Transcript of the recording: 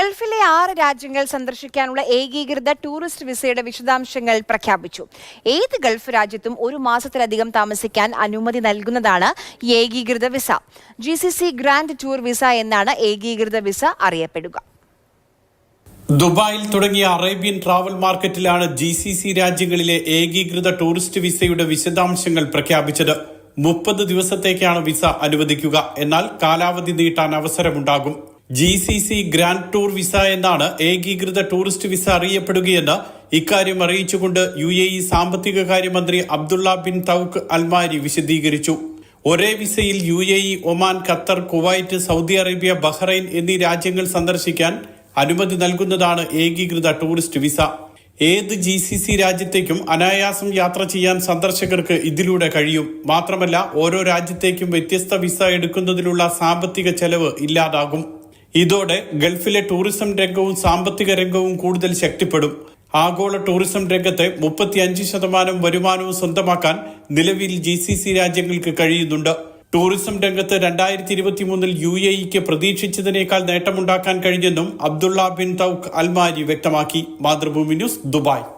ഗൾഫിലെ 6 രാജ്യങ്ങൾ സന്ദർശിക്കാനുള്ള ഏകീകൃത ടൂറിസ്റ്റ് വിസയുടെ വിശദാംശങ്ങൾ പ്രഖ്യാപിച്ചു. ഏത് ഗൾഫ് രാജ്യത്തും 1 മാസത്തിലധികം താമസിക്കാൻ അനുമതി നൽകുന്നതാണ് ഈ ഏകീകൃത visa. GCC grand tour visa എന്നാണ് ഏകീകൃത വിസ അറിയപ്പെടുക. ദുബായിൽ തുടങ്ങിയ അറേബ്യൻ ട്രാവൽ മാർക്കറ്റിലാണ് GCC രാജ്യങ്ങളിലെ ഏകീകൃത ടൂറിസ്റ്റ് വിസയുടെ വിശദാംശങ്ങൾ പ്രഖ്യാപിച്ചത്. 30 ദിവസത്തേക്കാണ് വിസ അനുവദിക്കുക. എന്നാൽ കാലാവധി നീട്ടാൻ അവസരമുണ്ടാകും. GCC ഗ്രാൻഡ് ടൂർ വിസ എന്നാണ് ഏകീകൃത ടൂറിസ്റ്റ് വിസ അറിയപ്പെടുകയെന്ന് ഇക്കാര്യം അറിയിച്ചുകൊണ്ട് UAE സാമ്പത്തിക കാര്യമന്ത്രി അബ്ദുള്ള ബിൻ തൗക്ക് അൽമാരി വിശദീകരിച്ചു. ഒരേ വിസയിൽ UAE, Oman, Qatar, Kuwait, Saudi Arabia, Bahrain എന്നീ രാജ്യങ്ങൾ സന്ദർശിക്കാൻ അനുമതി നൽകുന്നതാണ് ഏകീകൃത ടൂറിസ്റ്റ് വിസ. ഏത് GCC രാജ്യത്തേക്കും അനായാസം യാത്ര ചെയ്യാൻ സന്ദർശകർക്ക് ഇതിലൂടെ കഴിയും. മാത്രമല്ല, ഓരോ രാജ്യത്തേക്കും വ്യത്യസ്ത വിസ എടുക്കുന്നതിലുള്ള സാമ്പത്തിക ചെലവ് ഇല്ലാതാകും. ഇതോടെ ഗൾഫിലെ ടൂറിസം രംഗവും സാമ്പത്തിക രംഗവും കൂടുതൽ ശക്തിപ്പെടും. ആഗോള ടൂറിസം രംഗത്തെ 35% വരുമാനവും സ്വന്തമാക്കാൻ നിലവിൽ GCC രാജ്യങ്ങൾക്ക് കഴിയുന്നുണ്ട്. ടൂറിസം രംഗത്ത് 2023 UAEക്ക് പ്രതീക്ഷിച്ചതിനേക്കാൾ നേട്ടമുണ്ടാക്കാൻ കഴിഞ്ഞെന്നും അബ്ദുള്ള ബിൻ തൗക്ക് അൽമാരി വ്യക്തമാക്കി. Mathrubhumi news, Dubai.